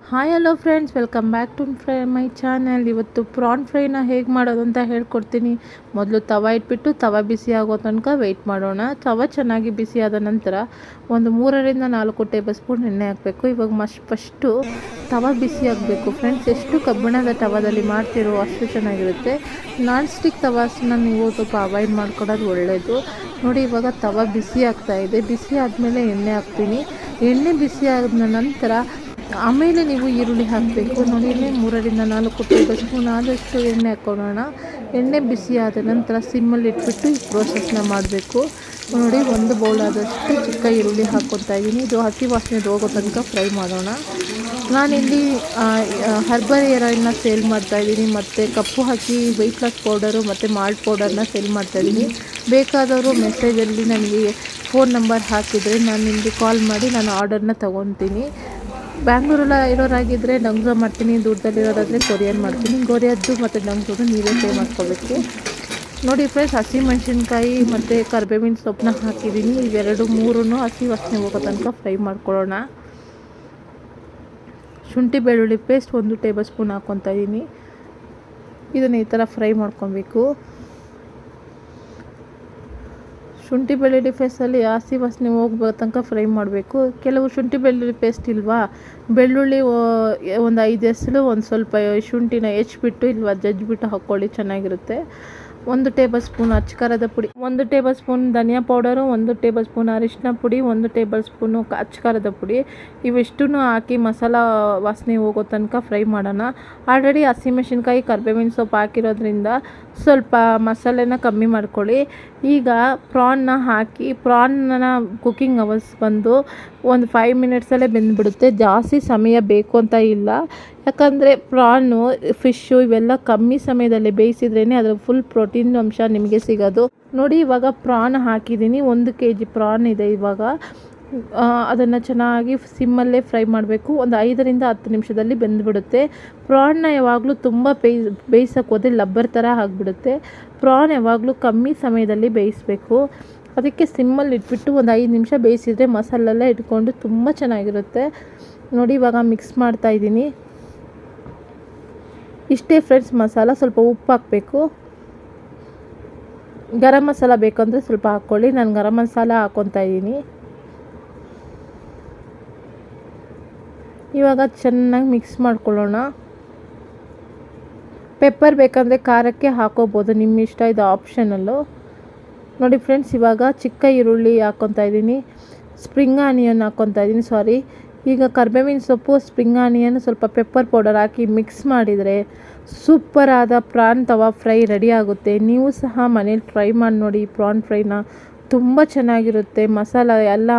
Hi hello friends, welcome back to my channel. ಇವತ್ತು prawn ಫ್ರೈನ ಹೇಗೆ ಮಾಡೋದು ಅಂತ ಹೇಳ್ಕೊಡ್ತೀನಿ. ಮೊದಲು ತವ ಇಟ್ಬಿಟ್ಟು ತವ ಬಿಸಿ ಆಗೋ ತನಕ ವೆಯ್ಟ್ ಮಾಡೋಣ. ತವ ಚೆನ್ನಾಗಿ ಬಿಸಿ ಆದ ನಂತರ ಒಂದು 3-4 ಟೇಬಲ್ ಸ್ಪೂನ್ ಎಣ್ಣೆ ಹಾಕಬೇಕು. ಇವಾಗ ಫಸ್ಟು ತವ ಬಿಸಿ ಆಗಬೇಕು ಫ್ರೆಂಡ್ಸ್. ಎಷ್ಟು ಕಬ್ಬಿಣದ ತವದಲ್ಲಿ ಮಾಡ್ತಿರೋ ಅಷ್ಟು ಚೆನ್ನಾಗಿರುತ್ತೆ. ನಾನ್ ಸ್ಟಿಕ್ ತವಾಸನ್ನ ನೀವು ಸ್ವಲ್ಪ ಅವಾಯ್ಡ್ ಮಾಡ್ಕೊಡೋದು ಒಳ್ಳೆಯದು. ನೋಡಿ, ಇವಾಗ ತವ ಬಿಸಿ ಆಗ್ತಾಯಿದೆ. ಬಿಸಿ ಆದಮೇಲೆ ಎಣ್ಣೆ ಹಾಕ್ತೀನಿ. ಎಣ್ಣೆ ಬಿಸಿ ಆದ ನಂತರ ಆಮೇಲೆ ನೀವು ಈರುಳ್ಳಿ ಹಾಕಬೇಕು. ನೋಡಿ, 3-4 ಟೇಬಲ್ ಸ್ಪೂನ್ ಆದಷ್ಟು ಎಣ್ಣೆ ಹಾಕ್ಕೊಳ್ಳೋಣ. ಎಣ್ಣೆ ಬಿಸಿ ಆದ ನಂತರ ಸಿಮ್ಮಲ್ಲಿ ಇಟ್ಬಿಟ್ಟು ಈ ಪ್ರೋಸೆಸ್ನ ಮಾಡಬೇಕು. ನೋಡಿ, 1 ಬೌಲ್ ಆದಷ್ಟು ಚಿಕ್ಕ ಈರುಳ್ಳಿ ಹಾಕ್ಕೊತಾ ಇದ್ದೀನಿ. ಇದು ಹಸಿ ವಾಸನೆ ಹೋಗೋ ತನಕ ಫ್ರೈ ಮಾಡೋಣ. ನಾನಿಲ್ಲಿ ಹರ್ಬಲ್ ಹೇರ್ ಆಯಿಲ್ನ ಸೇಲ್ ಮಾಡ್ತಾಯಿದ್ದೀನಿ, ಮತ್ತು ಕಪ್ಪು ಹಾಕಿ ವೆಯ್ಟ್ ಲಾಸ್ ಪೌಡರು ಮತ್ತು ಮಾಲ್ಟ್ ಪೌಡರ್ನ ಸೇಲ್ ಮಾಡ್ತಾಯಿದ್ದೀನಿ. ಬೇಕಾದವರು ಮೆಸೇಜಲ್ಲಿ ನನಗೆ ಫೋನ್ ನಂಬರ್ ಹಾಕಿದರೆ ನಾನು ನಿಮಗೆ ಕಾಲ್ ಮಾಡಿ ನಾನು ಆರ್ಡರ್ನ ತೊಗೊತೀನಿ. ಬ್ಯಾಂಗ್ಳೂರೆಲ್ಲ ಇರೋರಾಗಿದ್ದರೆ ಡಂಗ್ಸೋ ಮಾಡ್ತೀನಿ, ದೂರದಲ್ಲಿರೋದಾದರೆ ಕೊರಿಯನ್ ಮಾಡ್ತೀನಿ. ಕೊರಿಯದ್ದು ಮತ್ತು ಡಂಗ್ಸೋದು ನೀವೇ ಪೇ ಮಾಡ್ಕೋಬೇಕು. ನೋಡಿ ಫ್ರೆಂಡ್ಸ್, ಹಸಿ ಮೆಣಸಿನ್ಕಾಯಿ ಮತ್ತು ಕರಿಬೇವಿನ ಸೊಪ್ಪನ್ನ ಹಾಕಿದ್ದೀನಿ. ಇವೆರಡು ಮೂರೂ ಹಸಿ ವಾಸನೆ ಹೋಗೋ ತನಕ ಫ್ರೈ ಮಾಡ್ಕೊಳ್ಳೋಣ. ಶುಂಠಿ ಬೆಳ್ಳುಳ್ಳಿ ಪೇಸ್ಟ್ 1 ಟೇಬಲ್ ಸ್ಪೂನ್ ಹಾಕ್ಕೊತಾ ಇದ್ದೀನಿ. ಇದನ್ನು ಈ ಥರ ಫ್ರೈ ಮಾಡ್ಕೊಬೇಕು. ಶುಂಠಿ ಬೆಳ್ಳುಳ್ಳಿ ಪೇಸ್ಟಲ್ಲಿ ಹಸಿ ವಾಸನೆ ಹೋಗೋ ತನಕ ಫ್ರೈ ಮಾಡಬೇಕು. ಕೆಲವು ಶುಂಠಿ ಬೆಳ್ಳುಳ್ಳಿ ಪೇಸ್ಟ್ ಇಲ್ವಾ, ಬೆಳ್ಳುಳ್ಳಿ ಒಂದು 5 ಎಸಳು ಒಂದು ಸ್ವಲ್ಪ ಶುಂಠಿನ ಹೆಚ್ಚಿಬಿಟ್ಟು ಇಲ್ವಾ ಜಜ್ಜಿಬಿಟ್ಟು ಹಾಕ್ಕೊಳ್ಳಿ, ಚೆನ್ನಾಗಿರುತ್ತೆ. 1 ಟೇಬಲ್ ಸ್ಪೂನ್ ಅಚ್ಚಕಾರದ ಪುಡಿ, 1 ಟೇಬಲ್ ಸ್ಪೂನ್ ಧನಿಯಾ ಪೌಡರು, 1 ಟೇಬಲ್ ಸ್ಪೂನ್ ಅರಿಶಿನ ಪುಡಿ, 1 ಟೇಬಲ್ ಸ್ಪೂನು ಅಚ್ಚಕಾರದ ಪುಡಿ. ಇವಿಷ್ಟನ್ನು ಹಾಕಿ ಮಸಾಲ ವಾಸನೆ ಹೋಗೋ ತನಕ ಫ್ರೈ ಮಾಡೋಣ. ಆಲ್ರೆಡಿ ಹಸಿಮೆಣಸಿನ್ಕಾಯಿ ಕರಿಬೇವಿನ ಸೊಪ್ಪು ಹಾಕಿರೋದ್ರಿಂದ ಸ್ವಲ್ಪ ಮಸಾಲೆನ ಕಮ್ಮಿ ಮಾಡ್ಕೊಳ್ಳಿ. ಈಗ ಪ್ರಾನ್ನ ಹಾಕಿ, ಪ್ರಾನ್ನ ಕುಕ್ಕಿಂಗ್ ಅವರ್ಸ್ ಬಂದು ಒಂದು 5 ಮಿನಿಟ್ಸಲ್ಲೇ ಬೆಂದುಬಿಡುತ್ತೆ. ಜಾಸ್ತಿ ಸಮಯ ಬೇಕು ಅಂತ ಇಲ್ಲ, ಯಾಕಂದರೆ ಪ್ರಾನು, ಫಿಶ್ಶು ಇವೆಲ್ಲ ಕಮ್ಮಿ ಸಮಯದಲ್ಲಿ ಬೇಯಿಸಿದ್ರೇ ಅದರ ಫುಲ್ ಪ್ರೋಟೀನ್ ಅಂಶ ನಿಮಗೆ ಸಿಗೋದು. ನೋಡಿ, ಇವಾಗ ಪ್ರಾನ್ ಹಾಕಿದ್ದೀನಿ. 1 kg ಪ್ರಾನ್ ಇದೆ. ಇವಾಗ ಅದನ್ನು ಚೆನ್ನಾಗಿ ಸಿಮ್ಮಲ್ಲೇ ಫ್ರೈ ಮಾಡಬೇಕು. ಒಂದು 5-10 ನಿಮಿಷದಲ್ಲಿ ಬೆಂದುಬಿಡುತ್ತೆ. ಪ್ರಾನ್ನ ಯಾವಾಗಲೂ ತುಂಬ ಬೇಯಿಸೋಕೆ ಹೋದರೆ ಲಬ್ಬರ್ ಥರ ಆಗಿಬಿಡುತ್ತೆ. ಪ್ರಾನ್ ಯಾವಾಗಲೂ ಕಮ್ಮಿ ಸಮಯದಲ್ಲಿ ಬೇಯಿಸಬೇಕು. ಅದಕ್ಕೆ ಸಿಮ್ಮಲ್ಲಿ ಇಟ್ಬಿಟ್ಟು ಒಂದು 5 ನಿಮಿಷ ಬೇಯಿಸಿದರೆ ಮಸಾಲೆಲ್ಲ ಇಟ್ಕೊಂಡು ತುಂಬ ಚೆನ್ನಾಗಿರುತ್ತೆ. ನೋಡಿ, ಇವಾಗ ಮಿಕ್ಸ್ ಮಾಡ್ತಾಯಿದ್ದೀನಿ. ಇಷ್ಟೇ ಫ್ರೆಂಡ್ಸ್ ಮಸಾಲ. ಸ್ವಲ್ಪ ಉಪ್ಪು ಹಾಕಬೇಕು. ಗರಂ ಮಸಾಲ ಬೇಕಂದರೆ ಸ್ವಲ್ಪ ಹಾಕ್ಕೊಳ್ಳಿ. ನಾನು ಗರಂ ಮಸಾಲ ಹಾಕ್ಕೊತಾ ಇದ್ದೀನಿ. ಇವಾಗ ಚೆನ್ನಾಗಿ ಮಿಕ್ಸ್ ಮಾಡ್ಕೊಳ್ಳೋಣ. ಪೆಪ್ಪರ್ ಬೇಕಂದರೆ ಖಾರಕ್ಕೆ ಹಾಕೋಬೋದು, ನಿಮ್ಮ ಇಷ್ಟ, ಇದು ಆಪ್ಷನಲ್ಲು. ನೋಡಿ ಫ್ರೆಂಡ್ಸ್, ಇವಾಗ ಚಿಕ್ಕ ಈರುಳ್ಳಿ ಹಾಕ್ಕೊತಾ ಇದ್ದೀನಿ. ಸ್ಪ್ರಿಂಗ್ ಆನಿಯನ್ ಹಾಕ್ಕೊತಾ ಇದ್ದೀನಿ, ಈಗ ಕರಿಬೇವಿನ ಸೊಪ್ಪು, ಸ್ಪ್ರಿಂಗ್ ಆನಿಯನ್, ಸ್ವಲ್ಪ ಪೆಪ್ಪರ್ ಪೌಡರ್ ಹಾಕಿ ಮಿಕ್ಸ್ ಮಾಡಿದರೆ ಸೂಪರಾದ ಪ್ರಾನ್ ತವಾ ಫ್ರೈ ರೆಡಿ ಆಗುತ್ತೆ. ನೀವು ಸಹ ಮನೇಲಿ ಟ್ರೈ ಮಾಡಿ ನೋಡಿ. ಪ್ರಾನ್ ಫ್ರೈನ ತುಂಬ ಚೆನ್ನಾಗಿರುತ್ತೆ. ಮಸಾಲ ಎಲ್ಲ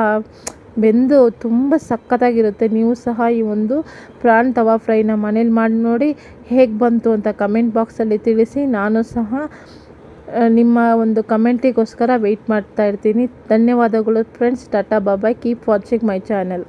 ಬೆಂದು ತುಂಬ ಸಖತ್ತಾಗಿರುತ್ತೆ. ನೀವು ಸಹ ಈ ಒಂದು ಪ್ರಾನ್ ತವಾ ಫ್ರೈನ ಮನೇಲಿ ಮಾಡಿ ನೋಡಿ. ಹೇಗೆ ಬಂತು ಅಂತ ಕಮೆಂಟ್ ಬಾಕ್ಸಲ್ಲಿ ತಿಳಿಸಿ. ನಾನು ಸಹ ನಿಮ್ಮ ಒಂದು ಕಮೆಂಟಿಗೋಸ್ಕರ ವೆಯ್ಟ್ ಮಾಡ್ತಾ ಇರ್ತೀನಿ. ಧನ್ಯವಾದಗಳು friends. Tata bye. Keep watching my channel.